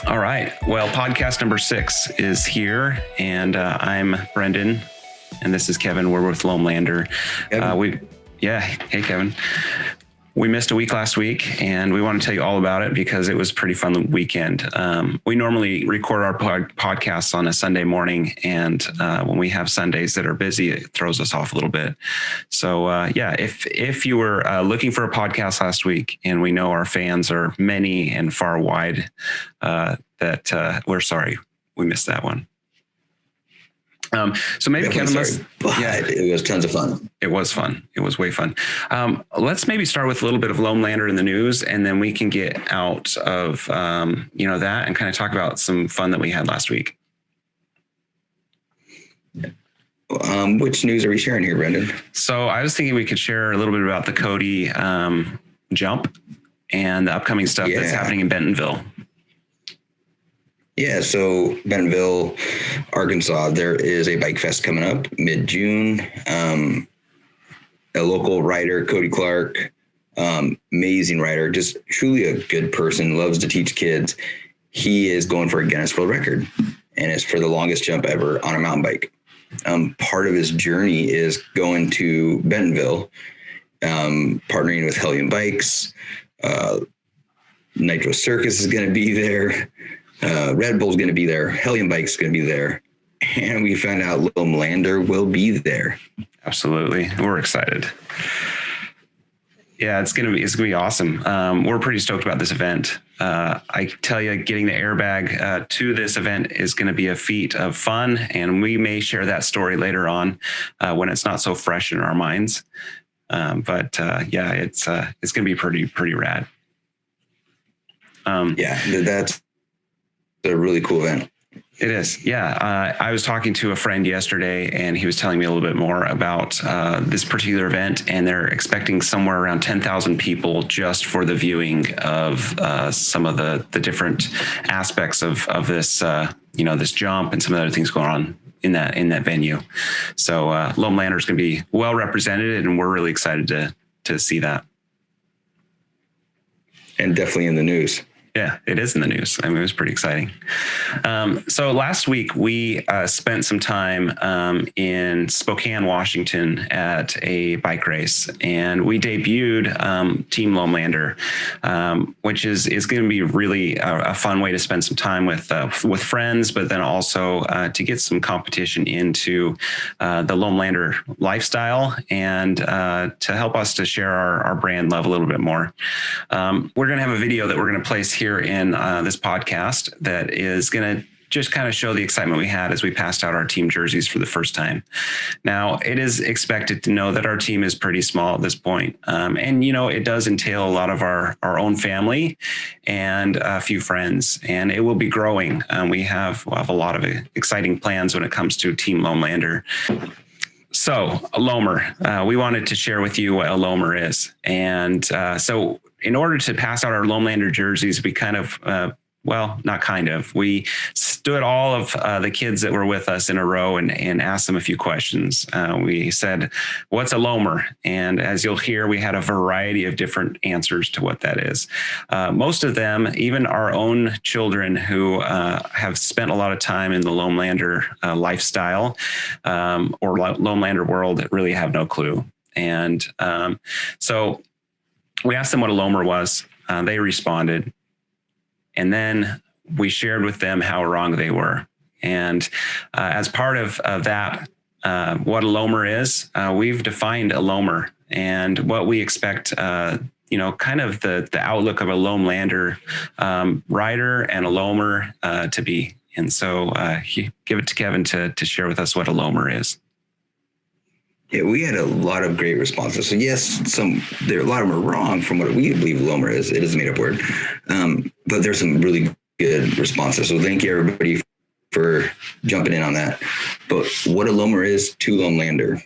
All right. Well, podcast number 6 is here, and I'm Brendan, and this is Kevin. We're with Loam. Hey, Kevin. We missed a week last week, and we want to tell you all about it because it was a pretty fun weekend. We normally record our podcasts on a Sunday morning, and when we have Sundays that are busy, it throws us off a little bit. So, if you were looking for a podcast last week, and we know our fans are many and far wide, we're sorry we missed that one. So maybe Kevin, it was tons of fun. It was fun. It was way fun. Let's maybe start with a little bit of Loamlander in the news, and then we can get out of that and kind of talk about some fun that we had last week. Which news are we sharing here, Brendan? So I was thinking we could share a little bit about the Cody jump and the upcoming stuff that's happening in Bentonville. Yeah, so Bentonville, Arkansas, there is a bike fest coming up mid-June. A local rider, Cody Clark, amazing rider, just truly a good person, loves to teach kids. He is going for a Guinness World Record, and it's for the longest jump ever on a mountain bike. Part of his journey is going to Bentonville, partnering with Hellion Bikes. Nitro Circus is going to be there. Red Bull's going to be there. Hellion Bike's going to be there. And we found out Loamlander will be there. Absolutely. We're excited. Yeah, it's going to be awesome. We're pretty stoked about this event. I tell you, getting the airbag to this event is going to be a feat of fun. And we may share that story later on when it's not so fresh in our minds. It's going to be pretty rad. That's a really cool event. It is. Yeah. I was talking to a friend yesterday, and he was telling me a little bit more about this particular event, and they're expecting somewhere around 10,000 people just for the viewing of some of the different aspects of this, this jump and some of the other things going on in that venue. So Loamlander is going to be well represented, and we're really excited to see that. And definitely in the news. Yeah, it is in the news. I mean, it was pretty exciting. So last week we spent some time in Spokane, Washington at a bike race, and we debuted Team Loamlander, which is going to be really a fun way to spend some time with friends, but then also to get some competition into the Loamlander lifestyle and to help us to share our brand love a little bit more. We're going to have a video that we're going to place here in this podcast that is going to just kind of show the excitement we had as we passed out our team jerseys for the first time. Now, it is expected to know that our team is pretty small at this point. And it does entail a lot of our own family and a few friends, and it will be growing. We'll have a lot of exciting plans when it comes to Team Loamlander. So a Loamer, we wanted to share with you what a Loamer is. And so in order to pass out our Loamlander jerseys, we we stood all of the kids that were with us in a row and asked them a few questions. We said, what's a Loamer? And as you'll hear, we had a variety of different answers to what that is. Most of them, even our own children who have spent a lot of time in the Loamlander lifestyle or Loamlander world, really have no clue. And so we asked them what a Loamer was. They responded. And then we shared with them how wrong they were. And as part of that, what a Loamer is, we've defined a Loamer and what we expect, kind of the outlook of a Loamlander rider and a Loamer to be. And so give it to Kevin to share with us what a Loamer is. Yeah, we had a lot of great responses. So yes, a lot of them are wrong from what we believe Loamer is. It is a made-up word, but there's some really good responses. So thank you everybody for jumping in on that. But what a Loamer is to Loamlander: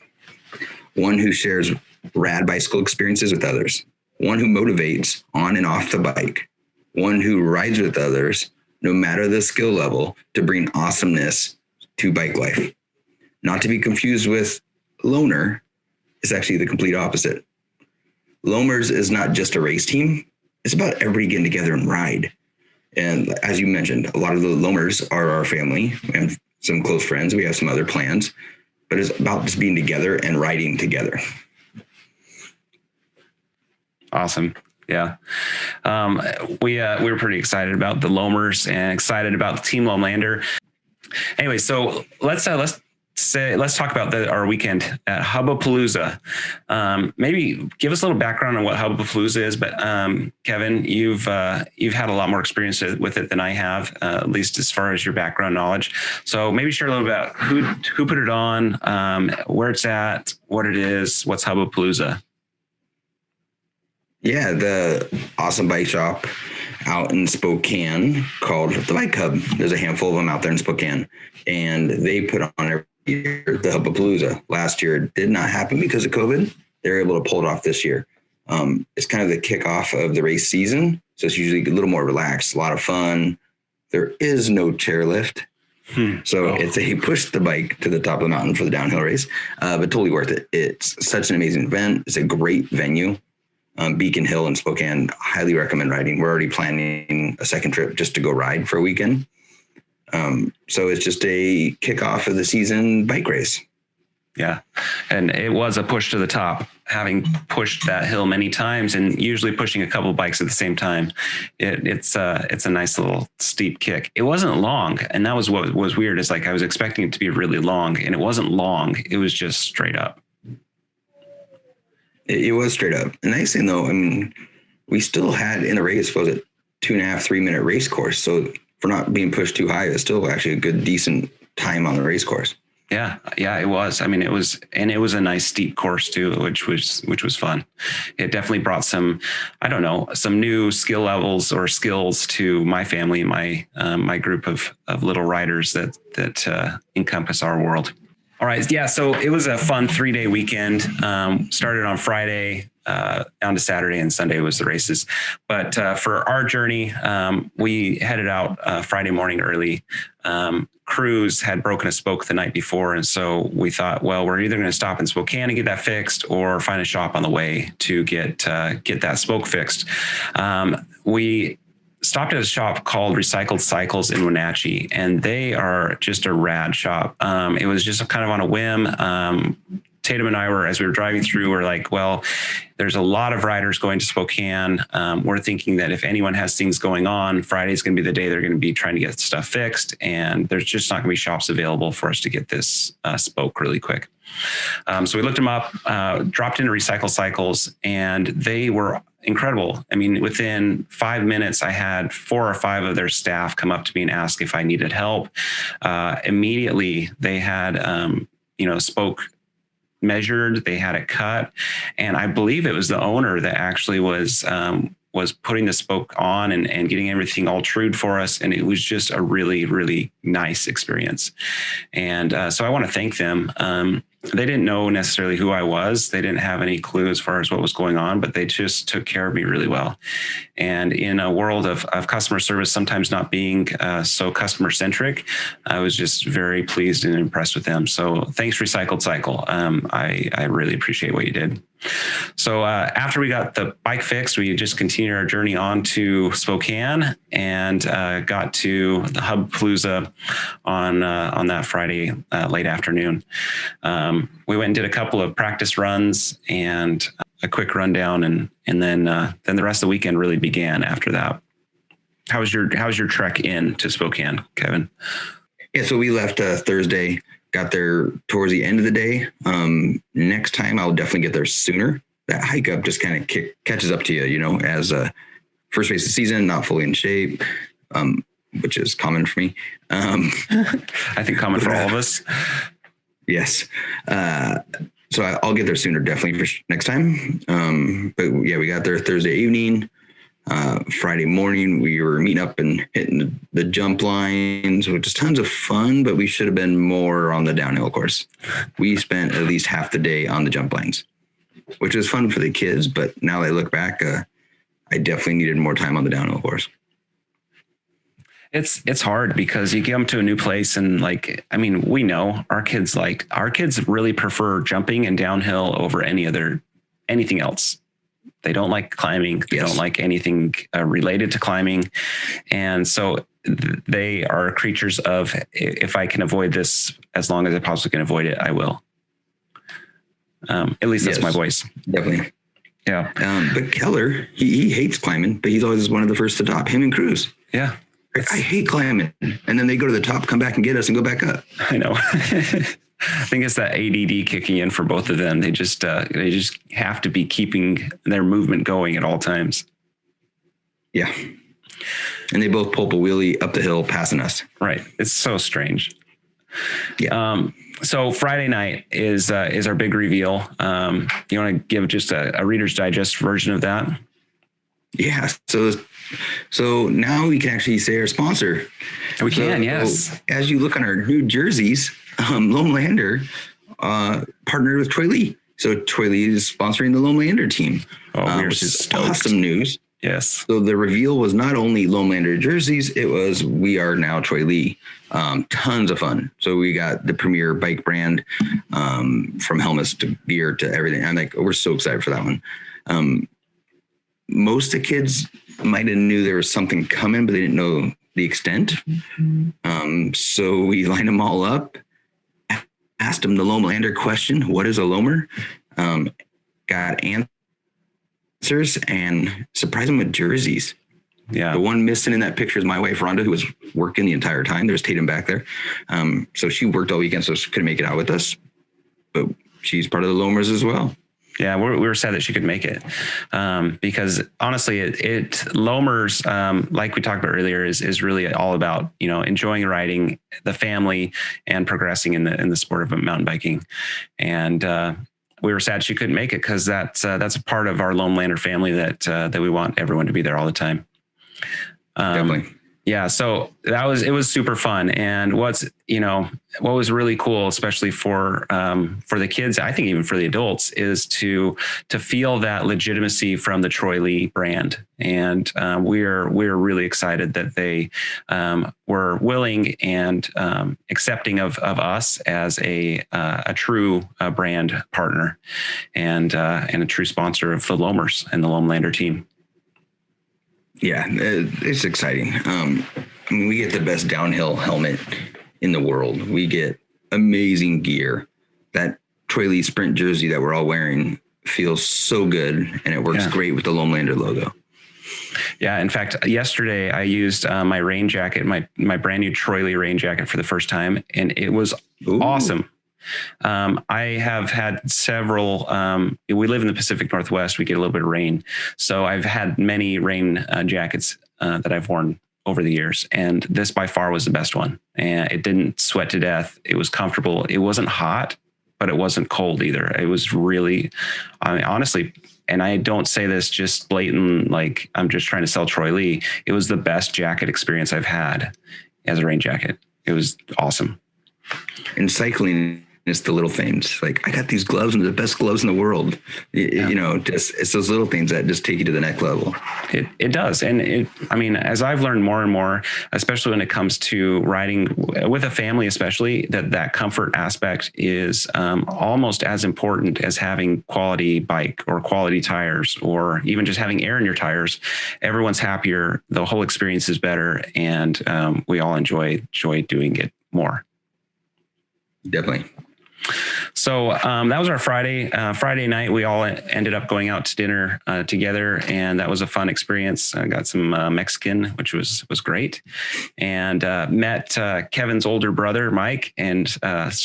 one who shares rad bicycle experiences with others, one who motivates on and off the bike, one who rides with others, no matter the skill level, to bring awesomeness to bike life. Not to be confused with loner, is actually the complete opposite. Loamers is not just a race team. It's about everybody getting together and ride. And as you mentioned, a lot of the Loamers are our family and some close friends. We have some other plans, but it's about just being together and riding together. Awesome. Yeah. We were pretty excited about the Loamers and excited about the Team Loamlander. Anyway, so let's talk about our weekend at Hubbapalooza. Maybe give us a little background on what Hubbapalooza is. But Kevin, you've had a lot more experience with it than I have, at least as far as your background knowledge. So maybe share a little bit about who put it on, where it's at, what it is, what's Hubbapalooza. Yeah, the awesome bike shop out in Spokane called the Bike Hub. There's a handful of them out there in Spokane, and they put on every year the Hubbapalooza. Last year it did not happen because of COVID. They're able to pull it off this year. It's kind of the kickoff of the race season, so it's usually a little more relaxed, a lot of fun. There is no chairlift. It's a push the bike to the top of the mountain for the downhill race, but totally worth it. It's such an amazing event. It's a great venue. Beacon Hill in Spokane, highly recommend riding. We're already planning a second trip just to go ride for a weekend. So it's just a kickoff of the season bike race. Yeah. And it was a push to the top, having pushed that hill many times and usually pushing a couple of bikes at the same time. It's a nice little steep kick. It wasn't long. And that was what was weird, is like I was expecting it to be really long, and it wasn't long. It was just straight up. It was straight up. The nice thing though, I mean, we still had in the race, was it 2.5, 3 minute race course. So for not being pushed too high, it's still actually a good, decent time on the race course. Yeah, it was. I mean, it was a nice steep course too, which was fun. It definitely brought some new skill levels or skills to my family, my group of little riders that encompass our world. All right. Yeah. So it was a fun 3-day weekend. Started on Friday, on to Saturday, and Sunday was the races. But for our journey, we headed out Friday morning early. Crews had broken a spoke the night before. And so we thought, well, we're either going to stop in Spokane and get that fixed, or find a shop on the way to get that spoke fixed. We stopped at a shop called Recycled Cycles in Wenatchee, and they are just a rad shop. It was just kind of on a whim. Tatum and I as we were driving through, we're like, well, there's a lot of riders going to Spokane. We're thinking that if anyone has things going on, Friday's going to be the day they're going to be trying to get stuff fixed. And there's just not going to be shops available for us to get this spoke really quick. So we looked them up, dropped into Recycle Cycles, and they were incredible. I mean, within 5 minutes, I had 4 or 5 of their staff come up to me and ask if I needed help. Immediately, they had, spoke measured, they had it cut. And I believe it was the owner that actually was putting the spoke on and getting everything all trued for us. And it was just a really, really nice experience. And so I want to thank them. They didn't know necessarily who I was. They didn't have any clue as far as what was going on, but they just took care of me really well. And in a world of customer service sometimes not being so customer centric, I was just very pleased and impressed with them. So thanks, Recycled Cycle. I really appreciate what you did. So after we got the bike fixed, we just continued our journey on to Spokane and got to the Hubbapalooza on that Friday late afternoon. We went and did a couple of practice runs and a quick rundown, and then the rest of the weekend really began after that. How was your trek in to Spokane, Kevin? Yeah, so we left Thursday. Got there towards the end of the day. Next time I'll definitely get there sooner. That hike up just kind of catches up to you, as first race of the season, not fully in shape, which is common for me. I think common for all of us. Yes. So I'll get there sooner, definitely for next time. But yeah, we got there Thursday evening. Friday morning, we were meeting up and hitting the jump lines, which is tons of fun, but we should have been more on the downhill course. We spent at least half the day on the jump lines, which was fun for the kids. But now that I look back, I definitely needed more time on the downhill course. It's hard because you get them to a new place, and we know our kids really prefer jumping and downhill over anything else. They don't like climbing. They don't like anything related to climbing. And so they are creatures of, if I can avoid this as long as I possibly can avoid it, I will. At least that's my voice. Definitely. Yeah. But Keller, he hates climbing, but he's always one of the first to top, him and Cruz. Yeah. I hate climbing. And then they go to the top, come back and get us and go back up. I know. I think it's that ADD kicking in for both of them. They just have to be keeping their movement going at all times. Yeah. And they both pull up a wheelie up the hill, passing us. Right. It's so strange. Yeah. So Friday night is our big reveal. You want to give just a Reader's Digest version of that? Yeah. So now we can actually say our sponsor. We can, yes. As you look on our new jerseys, Loam Lander partnered with Troy Lee. So Troy Lee is sponsoring the Loam Lander team, which is awesome news. Yes. So the reveal was not only Loam Lander jerseys, it was We Are Now Troy Lee. Tons of fun. So we got the premier bike brand, from helmets to gear to everything. We're so excited for that one. Most of the kids might have knew there was something coming, but they didn't know the extent. So we lined them all up, asked them the Loam Lander question, what is a Loamer? Got answers and surprised them with jerseys. Yeah. The one missing in that picture is my wife, Rhonda, who was working the entire time. There's Tatum back there. So she worked all weekend, so she couldn't make it out with us. But she's part of the Loamers as well. Yeah, we were sad that she could make it, because honestly, it Loamers, like we talked about earlier, is really all about, enjoying riding, the family, and progressing in the sport of mountain biking. And we were sad she couldn't make it, because that's a part of our Loam Lander family that we want everyone to be there all the time. Definitely. Yeah. So it was super fun. And what was really cool, especially for the kids, I think even for the adults, is to feel that legitimacy from the Troy Lee brand. And we're really excited that they were willing and accepting of us as a true brand partner and a true sponsor of the Loamers and the Loam Lander team. Yeah, it's exciting. We get the best downhill helmet in the world. We get amazing gear. That Troy Lee Sprint jersey that we're all wearing feels so good, and it works great with the Loam Lander logo. Yeah. In fact, yesterday I used my rain jacket, my brand new Troy Lee rain jacket for the first time, and it was awesome. I have had several, we live in the Pacific Northwest. We get a little bit of rain. So I've had many rain jackets that I've worn over the years. And this by far was the best one. And it didn't sweat to death. It was comfortable. It wasn't hot, but it wasn't cold either. It was really, honestly, and I don't say this just blatant, like I'm just trying to sell Troy Lee. It was the best jacket experience I've had as a rain jacket. It was awesome. In cycling, it's the little things. Like, I got these gloves and they're the best gloves in the world. It's those little things that just take you to the next level. It does. And as I've learned more and more, especially when it comes to riding with a family, especially that comfort aspect is almost as important as having quality bike or quality tires, or even just having air in your tires. Everyone's happier. The whole experience is better. And we all enjoy doing it more. Definitely. So that was our Friday night. We all ended up going out to dinner together, and that was a fun experience. I got some Mexican, which was great, and met Kevin's older brother, Mike. And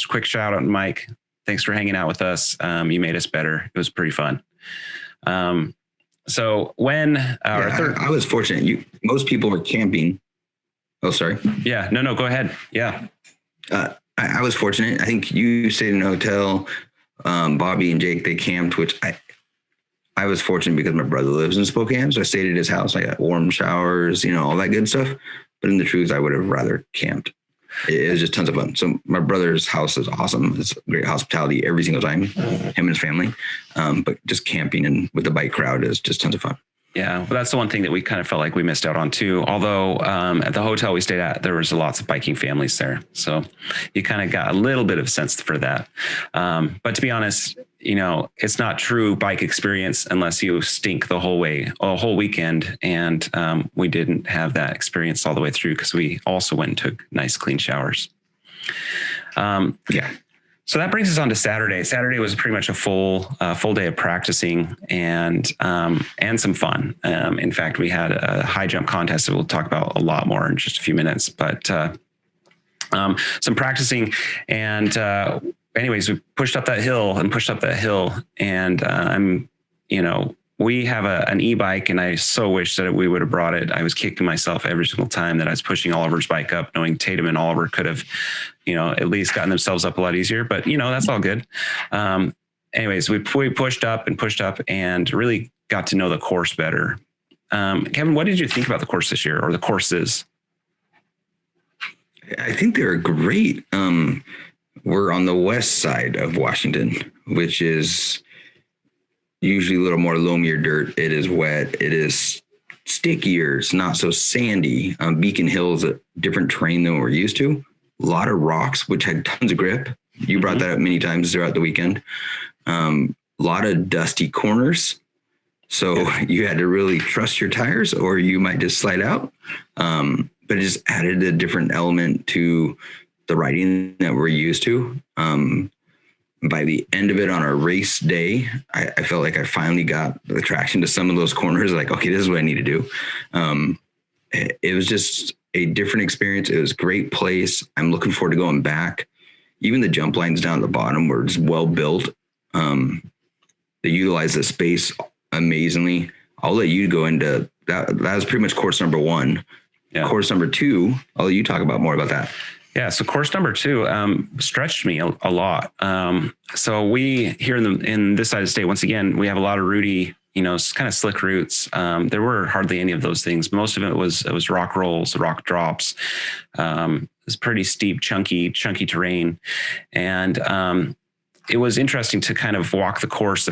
quick shout out to Mike. Thanks for hanging out with us. You made us better. It was pretty fun. So when I was fortunate. Most people were camping. Oh, sorry. Yeah. No. Go ahead. Yeah. I was fortunate. I think you stayed in a hotel. Bobby and Jake, they camped, which I was fortunate because my brother lives in Spokane. So I stayed at his house. I got warm showers, all that good stuff. But in the truth, I would have rather camped. It was just tons of fun. So my brother's house is awesome. It's great hospitality every single time, him and his family. But just camping and with the bike crowd is just tons of fun. Yeah, well, that's the one thing that we kind of felt like we missed out on too. Although at the hotel we stayed at, there was lots of biking families there. So you kind of got a little bit of a sense for that. But to be honest, it's not true bike experience unless you stink the whole whole weekend. And we didn't have that experience all the way through because we also went and took nice clean showers. Yeah. So that brings us on to Saturday. Saturday was pretty much a full day of practicing and some fun. In fact, we had a high jump contest that we'll talk about a lot more in just a few minutes, but some practicing and anyways, we pushed up that hill and we have an e-bike and I so wish that we would have brought it. I was kicking myself every single time that I was pushing Oliver's bike up, knowing Tatum and Oliver could have, at least gotten themselves up a lot easier, but that's all good. Anyways, we pushed up and really got to know the course better. Kevin, what did you think about the course this year or the courses? I think they're great. We're on the west side of Washington, which is usually a little more loamier dirt. It is wet. It is stickier. It's not so sandy. Beacon Hill is a different terrain than we're used to. A lot of rocks, which had tons of grip. You brought that up many times throughout the weekend. A lot of dusty corners. So you had to really trust your tires or you might just slide out. But it just added a different element to the riding that we're used to. By the end of it on our race day, I felt like I finally got the traction to some of those corners. Like, okay, this is what I need to do. It was just a different experience. It was a great place. I'm looking forward to going back. Even the jump lines down at the bottom were just well built. They utilize the space amazingly. I'll let you go into that. That was pretty much course number 1. Yeah. Course number 2, I'll let you talk about more about that. Yeah. So course number 2 stretched me a lot. So we here in this side of the state, once again, we have a lot of rooty, kind of slick routes. There were hardly any of those things. Most of it was rock rolls, rock drops. It was pretty steep, chunky terrain. And it was interesting to kind of walk the course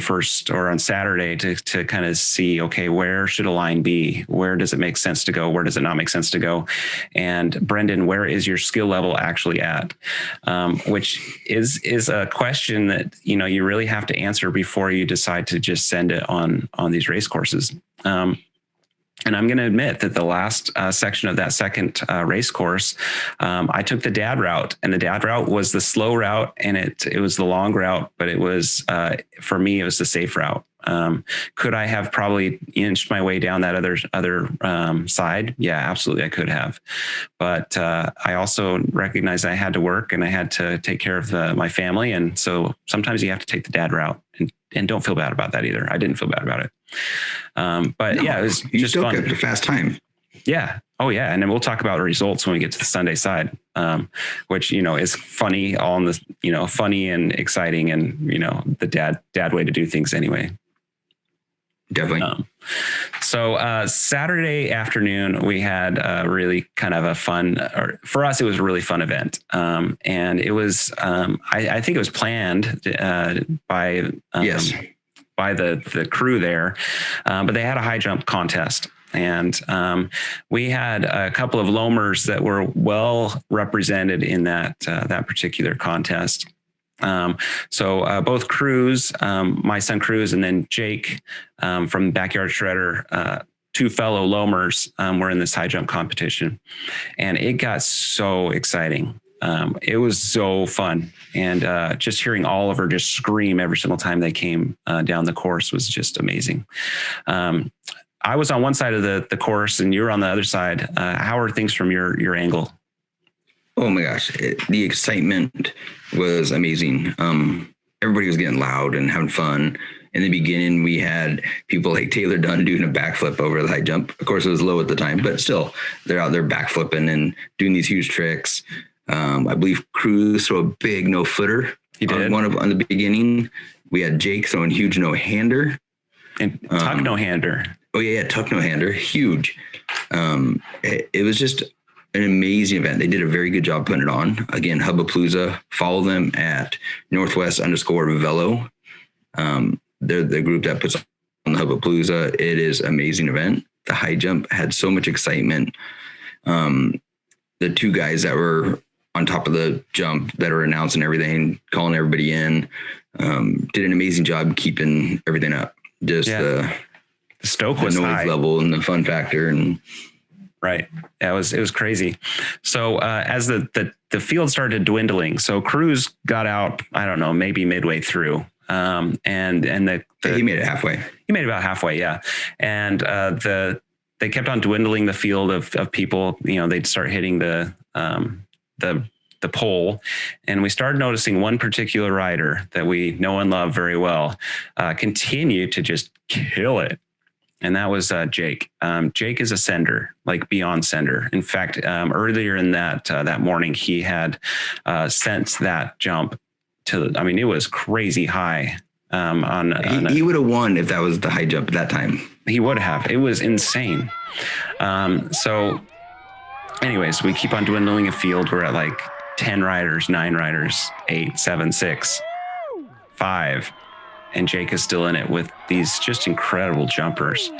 on Saturday to kind of see, okay, where should a line be? Where does it make sense to go? Where does it not make sense to go? And Brendan, where is your skill level actually at? Which is a question that, you really have to answer before you decide to just send it on these race courses. And I'm going to admit that the last section of that second race course, I took the dad route, and the dad route was the slow route, and it was the long route, but it was for me, it was the safe route. Could I have probably inched my way down that other side? Yeah, absolutely, I could have. But I also recognized I had to work and I had to take care of my family, and so sometimes you have to take the dad route, and don't feel bad about that either. I didn't feel bad about it. But no, yeah, it was just fun. You kept a fast time. Yeah. Oh yeah. And then we'll talk about the results when we get to the Sunday side, which, is funny, all in this, funny and exciting and, the dad way to do things anyway. Definitely. So Saturday afternoon, we had really kind of a fun, or for us, it was a really fun event. And it was, I think it was planned by yes. by the crew there, but they had a high jump contest. And we had a couple of Loamers that were well represented in that particular contest. So both crews, my son Cruz and then Jake from Backyard Shredder, 2 fellow Loamers were in this high jump competition, and it got so exciting. It was so fun, and just hearing Oliver just scream every single time they came down the course was just amazing. I was on one side of the course and you were on the other side. How are things from your angle? Oh my gosh, the excitement was amazing. Everybody was getting loud and having fun. In the beginning, we had people like Taylor Dunn doing a backflip over the high jump. Of course, it was low at the time, but still, they're out there backflipping and doing these huge tricks. I believe Cruz threw a big no-footer. He did. On the beginning. We had Jake throwing huge no-hander. And tuck no-hander. Oh, yeah, tuck no-hander. Huge. It was just an amazing event. They did a very good job putting it on. Again, Hubbapalooza. Follow them at Northwest_Velo. They're the group that puts on the Hubbapalooza. It is an amazing event. The high jump had so much excitement. The 2 guys that were on top of the jump that are announcing everything, calling everybody in, did an amazing job keeping everything up. Just the stoke was noise high. level and the fun factor, and right. Yeah, it was crazy. So as the field started dwindling, so Cruz got out, I don't know, maybe midway through. And he made it halfway. He made about halfway, yeah. And they kept on dwindling the field of people. They'd start hitting the pole, and we started noticing one particular rider that we know and love very well continue to just kill it. And that was Jake. Jake is a sender, like beyond sender. In fact, earlier in that morning, he had sent that jump to, it was crazy high. He would have won if that was the high jump at that time. He would have. It was insane. So anyways, we keep on dwindling a field. We're at like 10 riders, 9 riders, 8, 7, 6, 5. And Jake is still in it with these just incredible jumpers.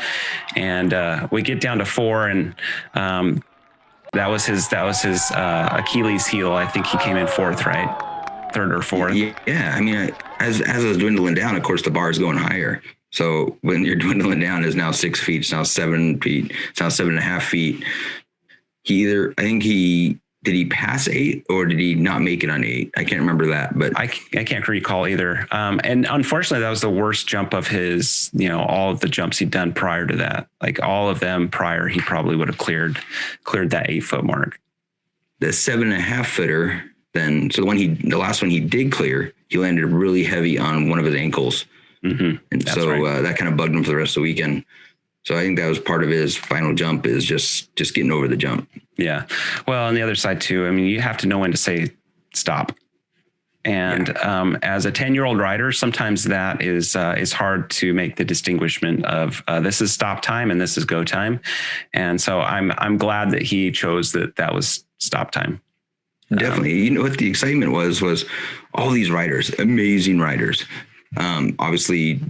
And we get down to 4, and that was his Achilles heel. I think he came in 4th, right? 3rd or 4th. Yeah. As I was dwindling down, of course, the bar is going higher. So when you're dwindling down, it's now 6 feet. It's now 7 feet. It's now 7.5 feet. Did he pass 8 or did he not make it on 8? I can't remember that, but I can't recall either. And unfortunately, that was the worst jump of his, all of the jumps he'd done prior to that. Like all of them prior, he probably would have cleared that 8-foot mark. The 7.5 footer, then, so the last one he did clear, he landed really heavy on one of his ankles. Mm-hmm. And that's so right. That kind of bugged him for the rest of the weekend. So I think that was part of his final jump, is just getting over the jump. Yeah. Well, on the other side too, you have to know when to say stop. And as a 10-year-old rider, sometimes that is hard to make the distinguishment of this is stop time and this is go time. And so I'm glad that he chose that was stop time. Definitely. What the excitement was all these riders, amazing riders. Obviously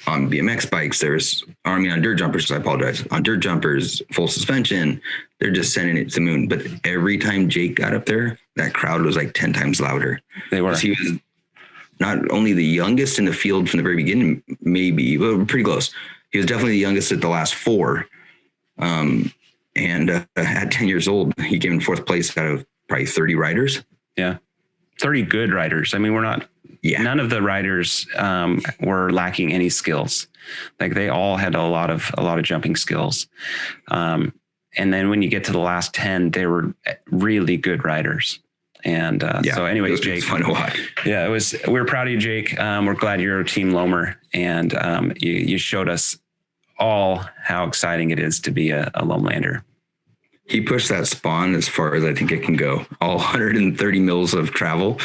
on BMX bikes, on dirt jumpers, I apologize. On dirt jumpers, full suspension, they're just sending it to the moon. But every time Jake got up there, that crowd was like 10 times louder. They were. He was not only the youngest in the field from the very beginning, maybe, but pretty close. He was definitely the youngest at the last 4. And at 10 years old, he came in 4th place out of probably 30 riders. Yeah. 30 good riders. We're not, none of the riders were lacking any skills. Like they all had a lot of jumping skills. And then when you get to the last 10, they were really good riders. And so anyways, Jake, fun to watch. Yeah, we're proud of you, Jake. We're glad you're a team Loamer, and you showed us all how exciting it is to be a Loam lander. He pushed that spawn as far as I think it can go. All 130 mils of travel.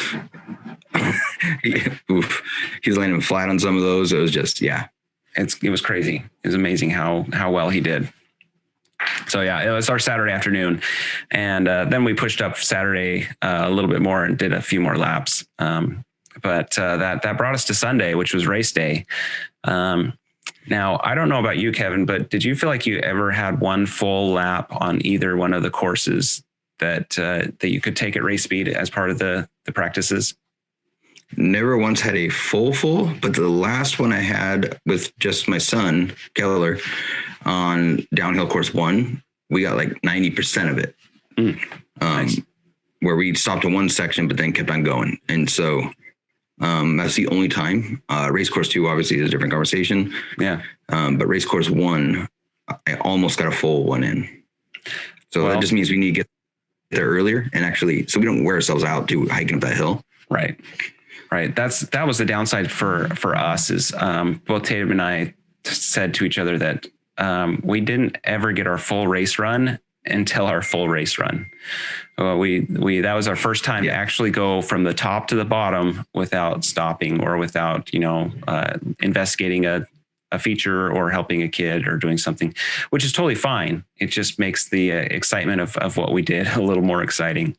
He's landing flat on some of those. It was just, it was crazy. It was amazing how well he did. So it was our Saturday afternoon, and then we pushed up Saturday a little bit more and did a few more laps. But that brought us to Sunday, which was race day. Now, I don't know about you, Kevin, but did you feel like you ever had one full lap on either one of the courses that you could take at race speed as part of the practices? Never once had a full, but the last one I had with just my son, Keller, on downhill course 1, we got like 90% of it. Nice. Where we stopped at one section, but then kept on going. And so that's the only time. Race course 2 obviously is a different conversation. Yeah. But race course 1, I almost got a full one in. So that just means we need to get there earlier and actually, so we don't wear ourselves out to hiking up that hill. Right. That was the downside for us is both Tatum and I said to each other that we didn't ever get our full race run until our full race run. That was our first time to actually go from the top to the bottom without stopping or without, investigating a feature or helping a kid or doing something, which is totally fine. It just makes the excitement of what we did a little more exciting.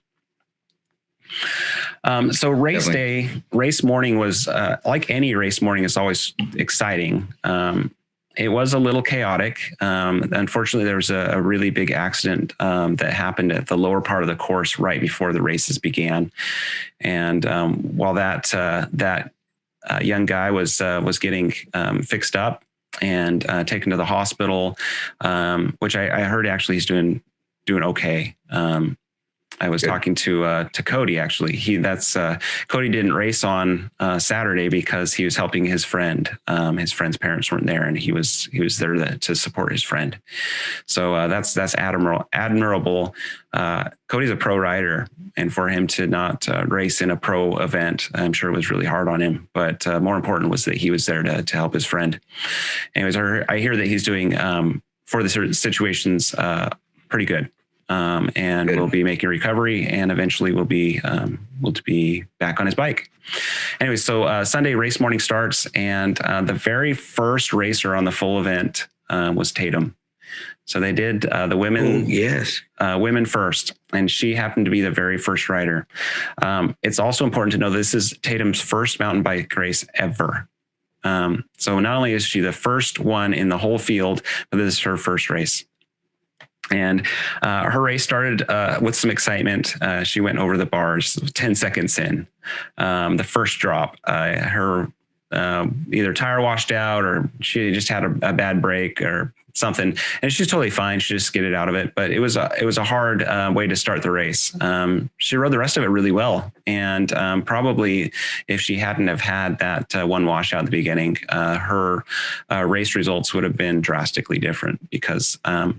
So race day, race morning was like any race morning is always exciting. It was a little chaotic. Unfortunately, there was a really big accident that happened at the lower part of the course right before the races began. And while that young guy was getting fixed up and taken to the hospital, which I heard actually he's doing okay. I was talking to Cody actually. Cody didn't race on Saturday because he was helping his friend. His friend's parents weren't there, and he was there to support his friend. So that's admirable. Cody's a pro rider, and for him to not race in a pro event, I'm sure it was really hard on him. But more important was that he was there to help his friend. Anyways, I hear that he's doing for the certain situations pretty good. And we'll be making recovery, and eventually we'll be back on his bike. Anyway, so Sunday race morning starts, and the very first racer on the full event was Tatum. So they did the women, women first, and she happened to be the very first rider. It's also important to know this is Tatum's first mountain bike race ever. So not only is she the first one in the whole field, but this is her first race. And her race started with some excitement. She went over the bars 10 seconds in. The first drop, her either tire washed out or she just had a bad break or something, and she's totally fine. She just skidded out of it, but it was a hard way to start the race. She rode the rest of it really well, and probably if she hadn't have had that one washout at the beginning, her race results would have been drastically different, because not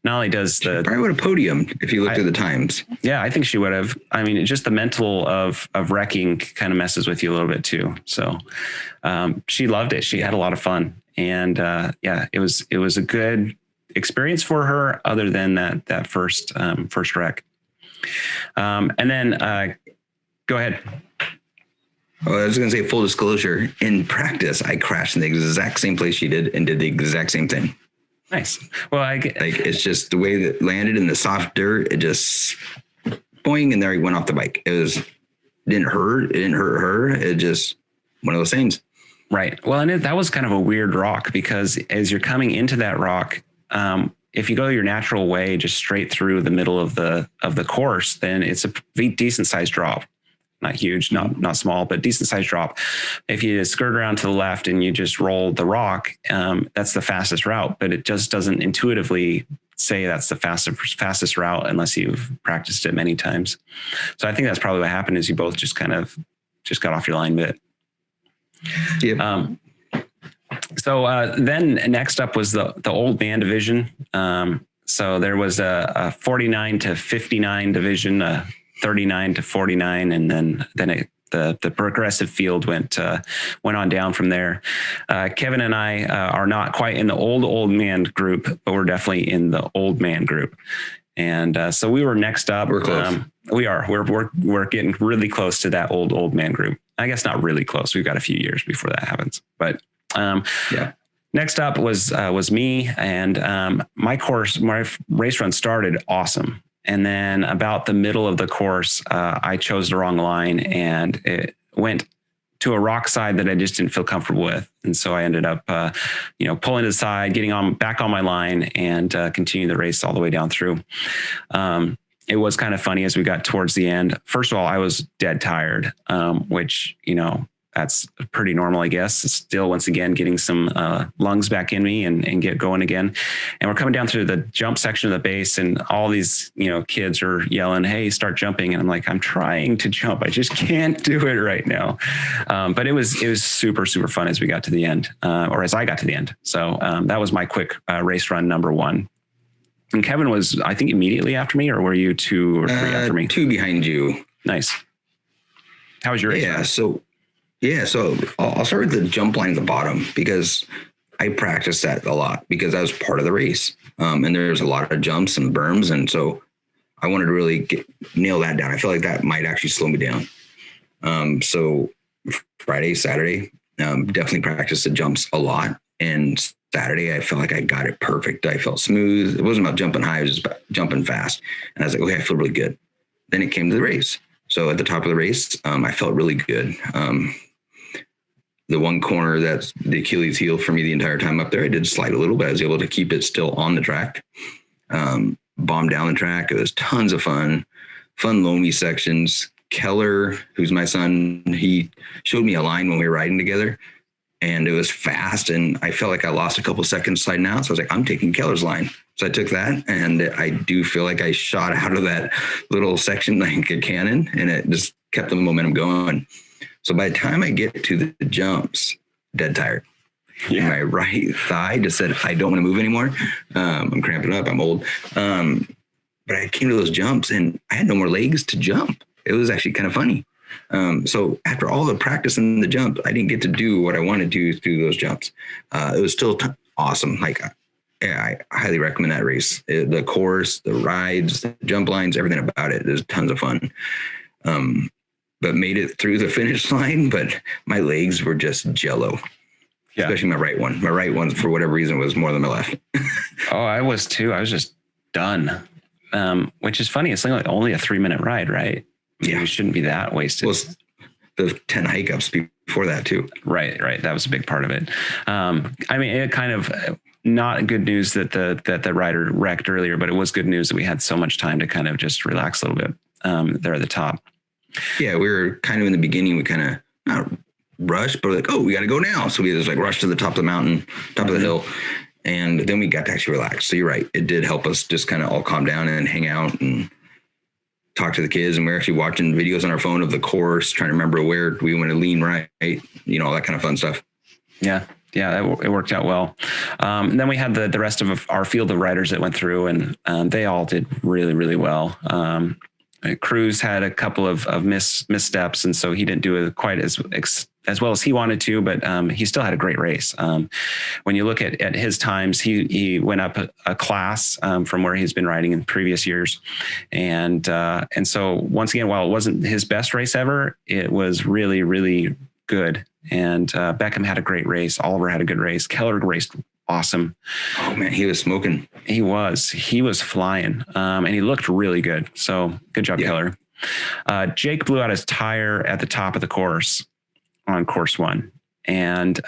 only does she probably would have podiumed if you looked at the times. Yeah, I think she would have. I mean, just the mental of wrecking kind of messes with you a little bit too. So she loved it. She had a lot of fun. And it was a good experience for her, other than that first wreck. And then go ahead. Oh, I was going to say, full disclosure, in practice, I crashed in the exact same place she did and did the exact same thing. Nice. Well, it's just the way that it landed in the soft dirt. It just boing, and there he went off the bike. It didn't hurt her. It just one of those things. Right. Well, and that was kind of a weird rock, because as you're coming into that rock, if you go your natural way, just straight through the middle of the course, then it's a decent sized drop. Not huge, not small, but decent sized drop. If you skirt around to the left and you just roll the rock, that's the fastest route, but it just doesn't intuitively say that's the fastest route unless you've practiced it many times. So I think that's probably what happened, is you both just got off your line bit. Yep. So then next up was the old man division. So there was a 49 to 59 division, a 39 to 49, and then the progressive field went on down from there. Kevin and I are not quite in the old man group, but we're definitely in the old man group. And so we were next up. We're close. We're getting really close to that old man group. I guess not really close. We've got a few years before that happens. But next up was me, and my race run started awesome. And then about the middle of the course, I chose the wrong line, and it went to a rock side that I just didn't feel comfortable with. And so I ended up, pulling to the side, getting back on my line, and continuing the race all the way down through. It was kind of funny as we got towards the end. First of all, I was dead tired, which, that's pretty normal, I guess. Still, once again, getting some lungs back in me and get going again. And we're coming down through the jump section of the base, and all these, kids are yelling, "Hey, start jumping." And I'm like, I'm trying to jump. I just can't do it right now. But it was super, super fun as we got to the end, or as I got to the end. So that was my quick race run number one. And Kevin was, I think, immediately after me, or were you 2 or 3 after me? 2 behind you. Nice. How was your race run? So I'll start with the jump line at the bottom, because I practiced that a lot, because that was part of the race. And there's a lot of jumps and berms. And so I wanted to really nail that down. I feel like that might actually slow me down. So Friday, Saturday, definitely practiced the jumps a lot. And Saturday, I felt like I got it perfect. I felt smooth. It wasn't about jumping high. It was just about jumping fast. And I was like, okay, I feel really good. Then it came to the race. So at the top of the race, I felt really good. The one corner that's the Achilles heel for me the entire time up there, I did slide a little, but I was able to keep it still on the track. Bombed down the track. It was tons of fun loamy sections. Keller, who's my son, he showed me a line when we were riding together, and it was fast, and I felt like I lost a couple seconds sliding out. So I was like, I'm taking Keller's line. So I took that, and I do feel like I shot out of that little section like a cannon, and it just kept the momentum going. So by the time I get to the jumps, dead tired. Yeah. My right thigh just said, I don't want to move anymore. I'm cramping up. I'm old. But I came to those jumps, and I had no more legs to jump. It was actually kind of funny. So after all the practice in the jump, I didn't get to do what I wanted to through those jumps. It was still awesome. Like, I highly recommend that race. The course, the rides, the jump lines, everything about it. There's tons of fun. But made it through the finish line, but my legs were just jello. Yeah. Especially my right one. My right one, for whatever reason, was more than my left. Oh, I was too. I was just done. Which is funny. It's only a 3-minute ride, right? Yeah. It shouldn't be that wasted. Well, the 10 hike-ups before that too. Right. That was a big part of it. I mean, it kind of not good news that the rider wrecked earlier, but it was good news that we had so much time to kind of just relax a little bit there at the top. Yeah, we were kind of in the beginning. We kind of not rushed, but like, oh, we got to go now. So we just like rushed to the top of the mountain, top of the hill. And then we got to actually relax. So you're right. It did help us just kind of all calm down and hang out and talk to the kids. And we're actually watching videos on our phone of the course, trying to remember where we want to lean right, all that kind of fun stuff. Yeah, it worked out well. And then we had the rest of our field of riders that went through, and they all did really, really well. Cruz had a couple of missteps, and so he didn't do it quite as well as he wanted to, but he still had a great race. When you look at his times, he went up a class from where he's been riding in previous years, and so once again, while it wasn't his best race ever, it was really, really good. And Beckham had a great race. Oliver had a good race. Keller raced awesome. Oh man, he was smoking. He was flying, and he looked really good. So good job, Keller. Jake blew out his tire at the top of the course on course 1, and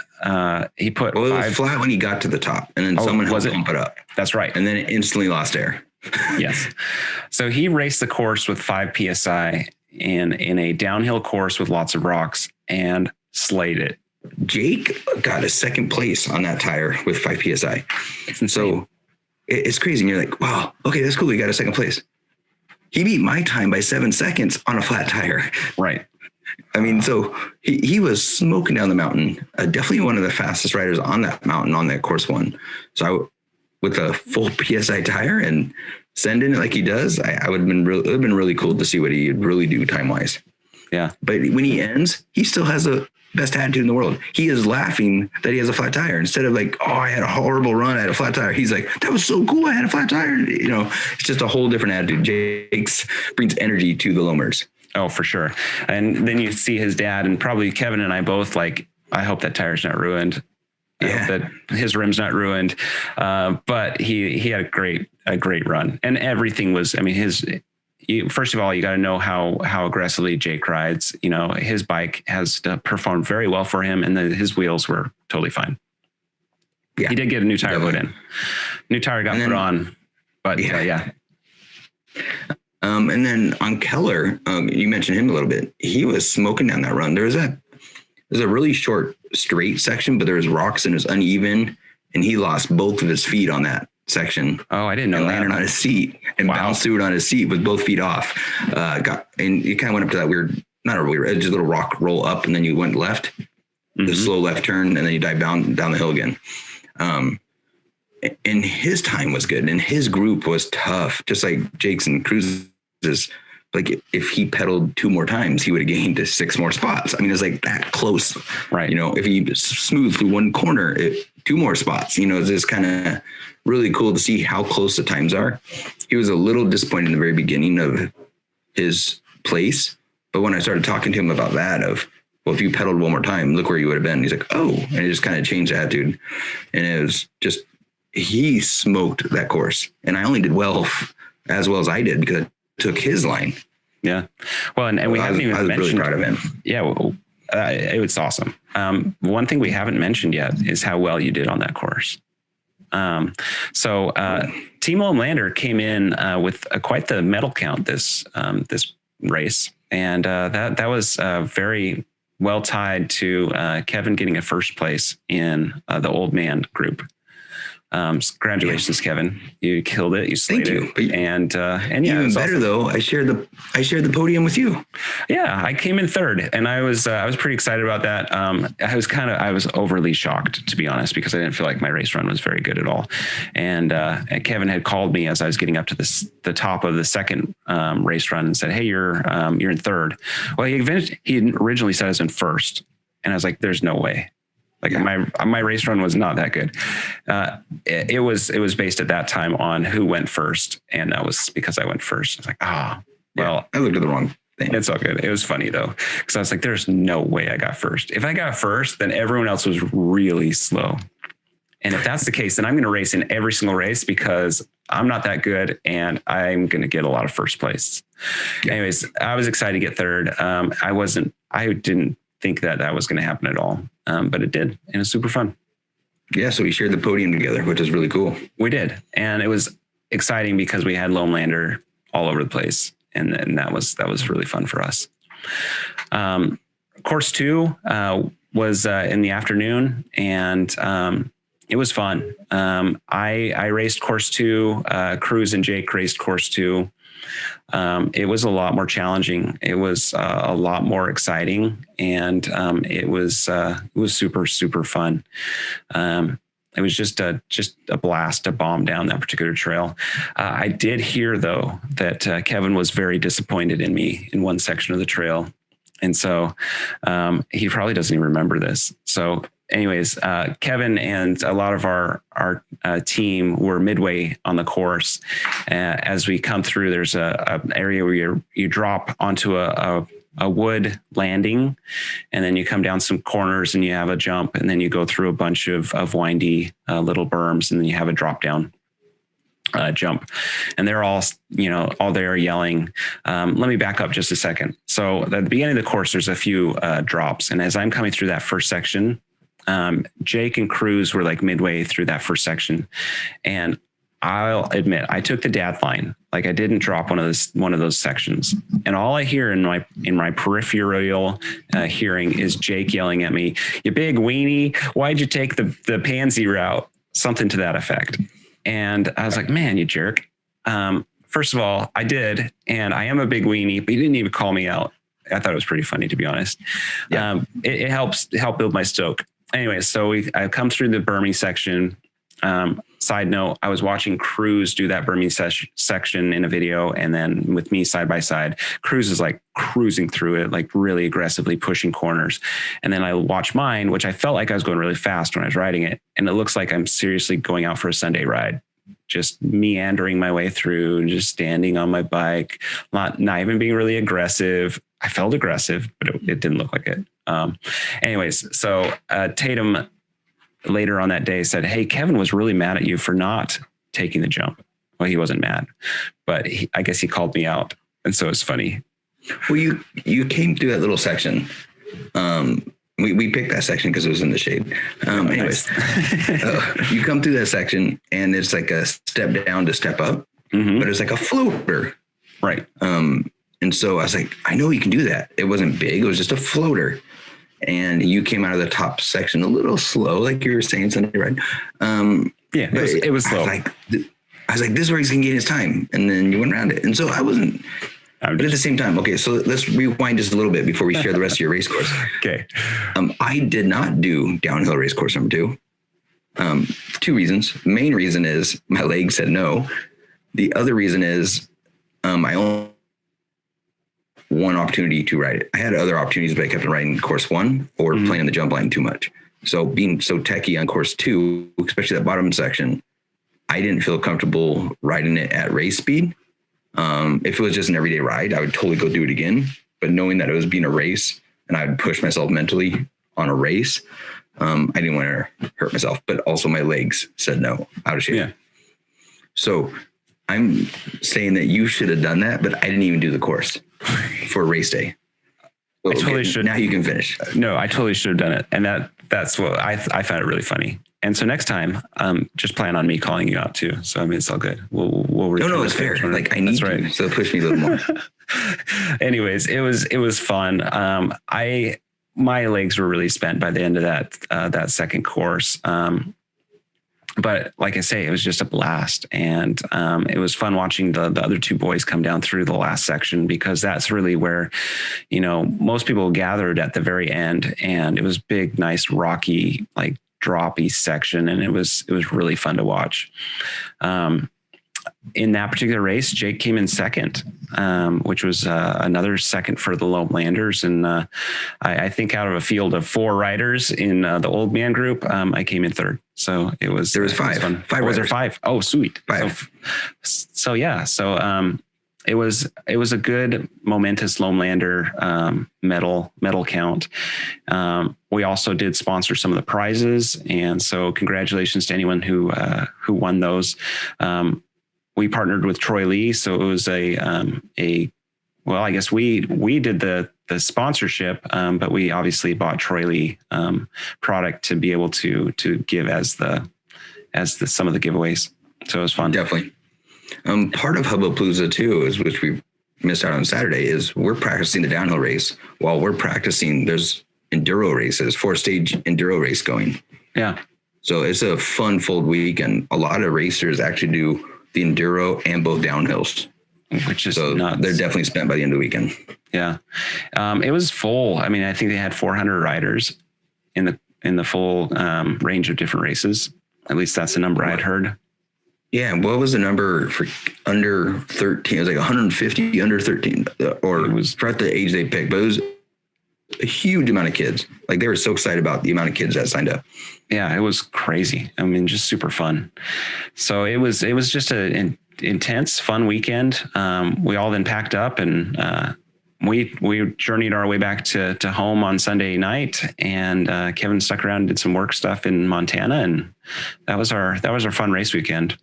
he put. Well, it was flat when he got to the top, and then someone helped him put up. That's right. And then it instantly lost air. Yes. So he raced the course with 5 psi in a downhill course with lots of rocks and slayed it. Jake got a second place on that tire with 5 psi. And so it's crazy. And you're like, wow, okay, that's cool. He got a second place. He beat my time by 7 seconds on a flat tire. Right. I mean, so he was smoking down the mountain. Definitely one of the fastest riders on that mountain on that course 1. So with a full PSI tire and sending it like he does, I would have been it would have been really cool to see what he'd really do time wise. Yeah. But when he ends, he still has the best attitude in the world. He is laughing that he has a flat tire instead of like, oh, I had a horrible run. I had a flat tire. He's like, that was so cool. I had a flat tire. It's just a whole different attitude. Jake's brings energy to the Loamers. Oh, for sure. And then you see his dad, and probably Kevin and I both like, I hope that tire's not ruined. I hope that his rim's not ruined. But he had a great run, and everything was, I mean, first of all, you got to know how aggressively Jake rides. His bike has performed very well for him, and his wheels were totally fine. Yeah. He did get a new tire put in. New tire got put on, but yeah. And then on Keller, you mentioned him a little bit. He was smoking down that run. There's a really short straight section, but there was rocks and it was uneven, and he lost both of his feet on that section. Oh, I didn't know that. Landed on his seat and bounced through it on his seat with both feet off. And you kind of went up to that weird, not a weird, just a little rock roll up, and then you went left, the slow left turn, and then you dive down the hill again. And his time was good, and his group was tough, just like Jake's and Cruz's. Like if he pedaled 2 more times, he would have gained 6 more spots. I mean, it's like that close, right? If he smoothed through one corner, 2 more spots. It's just kind of really cool to see how close the times are. He was a little disappointed in the very beginning of his place, but when I started talking to him about that, well, if you pedaled 1 more time, look where you would have been. He's like, oh, and it just kind of changed the attitude, and it was just he smoked that course, and I only did as well as I did because took his line. Yeah. Well, and we haven't even mentioned. I was really proud of him. Yeah. Well, it was awesome. One thing we haven't mentioned yet is how well you did on that course. Team Loam Lander came in with quite the medal count this race. And that was very well tied to Kevin getting a first place in the old man group. Congratulations, Kevin! You killed it. You slayed it. And yeah, even better awesome. Though, I shared the podium with you. Yeah, I came in third, and I was pretty excited about that. I was overly shocked, to be honest, because I didn't feel like my race run was very good at all. And Kevin had called me as I was getting up to the top of the second race run and said, "Hey, you're in third." Well, he originally said I was in first, and I was like, "There's no way." Like my race run was not that good. It was based at that time on who went first, and that was because I went first. I was like, well, I looked at the wrong thing. It's all good. It was funny though, because I was like, there's no way I got first. If I got first, then everyone else was really slow. And if that's the case, then I'm going to race in every single race because I'm not that good, and I'm going to get a lot of first place. Yeah. Anyways, I was excited to get third. I didn't think that was going to happen at all. But it did, and it was super fun. Yeah, so we shared the podium together, which is really cool. We did, and it was exciting because we had Loam lander all over the place, and that was really fun for us. Course 2 was in the afternoon, and it was fun. I raced course 2. Cruz and Jake raced course 2. It was a lot more challenging. It was a lot more exciting, and it was super, super fun. It was just a blast to bomb down that particular trail. I did hear though that Kevin was very disappointed in me in one section of the trail, and so he probably doesn't even remember this. So anyways, Kevin and a lot of our team were midway on the course. As we come through, there's a area where you drop onto a wood landing, and then you come down some corners and you have a jump, and then you go through a bunch of windy little berms, and then you have a drop down jump, and they're all there yelling. Let me back up just a second. So at the beginning of the course, there's a few drops, and as I'm coming through that first section, Jake and Cruz were like midway through that first section, and I'll admit I took the dad line. Like I didn't drop one of those sections, and all I hear in my peripheral hearing is Jake yelling at me, "You big weenie! Why'd you take the pansy route?" Something to that effect. And I was like, "Man, you jerk!" First of all, I did, and I am a big weenie, but he didn't even call me out. I thought it was pretty funny, to be honest. Yeah. It helps build my stoke. Anyway, so I come through the berming section. Side note, I was watching Cruz do that berming section in a video, and then with me side by side, Cruz is like cruising through it, like really aggressively pushing corners. And then I watch mine, which I felt like I was going really fast when I was riding it. And it looks like I'm seriously going out for a Sunday ride, just meandering my way through, just standing on my bike, not even being really aggressive. I felt aggressive, but it didn't look like it. Anyways, so Tatum later on that day said, "Hey, Kevin was really mad at you for not taking the jump." Well, he wasn't mad, but I guess he called me out. And so it's funny. Well, you came through that little section. We picked that section because it was in the shade. Anyways, you come through that section, and it's like a step down to step up, but it's like a floater. Right. And so I was like, I know you can do that. It wasn't big. It was just a floater. And you came out of the top section a little slow, like you were saying, Sunday ride. Yeah, it was slow. I was like, this is where he's going to get his time. And then you went around it. And so I wasn't. But at the same time, okay, so let's rewind just a little bit before we share the rest of your race course. Okay. I did not do downhill race course number 2. 2 reasons. The main reason is my leg said no. The other reason is I only one opportunity to ride it. I had other opportunities, but I kept on riding course 1 or playing the jump line too much. So being so techie on course 2, especially that bottom section, I didn't feel comfortable riding it at race speed. If it was just an everyday ride, I would totally go do it again. But knowing that it was being a race and I would push myself mentally on a race, I didn't want to hurt myself. But also my legs said no, out of shape. Yeah. So I'm saying that you should have done that, but I didn't even do the course for race day. I totally should. Now you can finish. No, I totally should have done it. And that's what I found it really funny. And so next time, just plan on me calling you out too. So I mean, it's all good. We'll no, it's fair. Like I need to, so push me a little more. Anyways, it was fun. My legs were really spent by the end of that second course. But like I say, it was just a blast, and it was fun watching the other two boys come down through the last section, because that's really where, most people gathered at the very end, and it was big, nice, rocky, like droppy section, and it was really fun to watch. In that particular race, Jake came in second, which was another second for the Loam Landers. And I think out of a field of 4 riders in the old man group, I came in third. So there was 5. Was there 5? Oh, sweet. 5. So yeah. So it was a good momentous Loam Lander medal count. We also did sponsor some of the prizes, and so congratulations to anyone who won those. We partnered with Troy Lee, so it was well, I guess we did the sponsorship, but we obviously bought Troy Lee product to be able to give as some of the giveaways. So it was fun. Definitely. Part of Hubbapalooza too, which we missed out on Saturday, is we're practicing the downhill race while we're practicing. There's enduro races, 4-stage enduro race going. Yeah. So it's a fun full weekend. A lot of racers actually do the enduro and both downhills, which is so nuts. They're definitely spent by the end of the weekend. Yeah. It was full. I mean, I think they had 400 riders in the full range of different races. At least that's the number I'd heard. Yeah. What was the number for under 13? It was like 150 under 13, or it was throughout the age they picked, but it was a huge amount of kids. Like, they were so excited about the amount of kids that signed up. Yeah, it was crazy. I mean, just super fun. So it was just an intense, fun weekend. We all then packed up, and we journeyed our way back to home on Sunday night, and Kevin stuck around and did some work stuff in Montana, and that was our fun race weekend.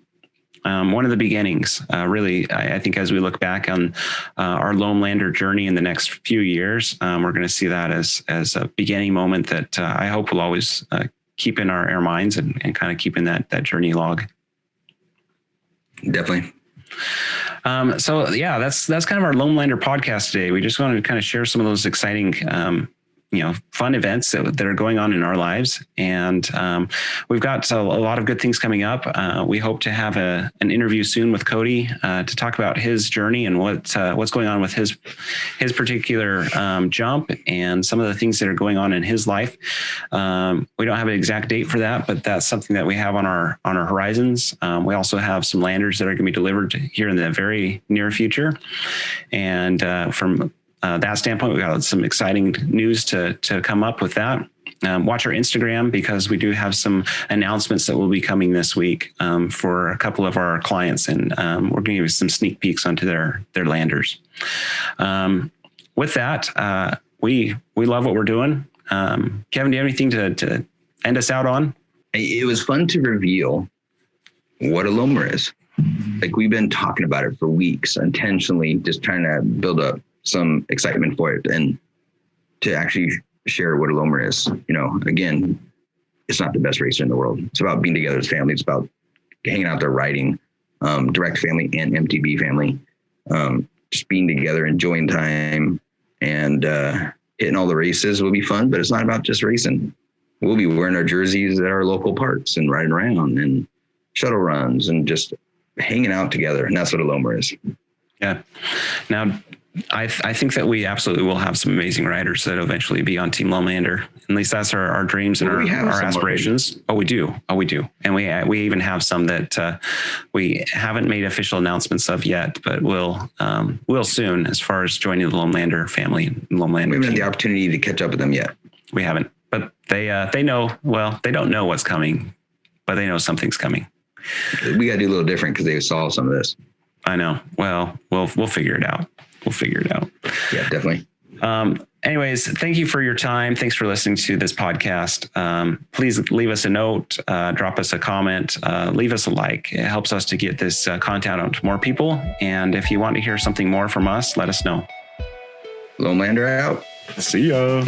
One of the beginnings, really. I think as we look back on our Loam Lander journey in the next few years, we're going to see that as a beginning moment that I hope will always keep in our minds and kind of keep in that journey log. Definitely. So yeah, that's kind of our Loam Lander podcast today. We just wanted to kind of share some of those exciting fun events that are going on in our lives. And we've got a lot of good things coming up. We hope to have an interview soon with Cody to talk about his journey and what's going on with his particular jump and some of the things that are going on in his life. We don't have an exact date for that, but that's something that we have on our horizons. We also have some landers that are going to be delivered here in the very near future. And from that standpoint, we got some exciting news to come up with that. Watch our Instagram, because we do have some announcements that will be coming this week for a couple of our clients, and we're going to give you some sneak peeks onto their landers. With that, we love what we're doing. Kevin, do you have anything to end us out on? It was fun to reveal what a loamer is. Like, we've been talking about it for weeks, intentionally just trying to build up some excitement for it, and to actually share what a loamer is. Again, it's not the best racer in the world. It's about being together as family. It's about hanging out there, riding, direct family and MTB family, just being together, enjoying time, and hitting all the races will be fun. But it's not about just racing. We'll be wearing our jerseys at our local parks and riding around and shuttle runs and just hanging out together. And that's what a loamer is. Yeah. Now, I think that we absolutely will have some amazing riders that eventually be on Team Loam Lander. At least that's our dreams and our aspirations. Oh, we do. And we even have some that we haven't made official announcements of yet, but will soon, as far as joining the Loam Lander family. Loam Lander. We haven't had the opportunity to catch up with them yet. We haven't, but they know. Well, they don't know what's coming, but they know something's coming. We got to do a little different because they saw some of this. I know. Well, we'll figure it out. Yeah, definitely. Anyways, thank you for your time. Thanks for listening to this podcast. Please leave us a note, drop us a comment, leave us a like. It helps us to get this content out to more people. And if you want to hear something more from us, let us know. Loam Lander out. See ya.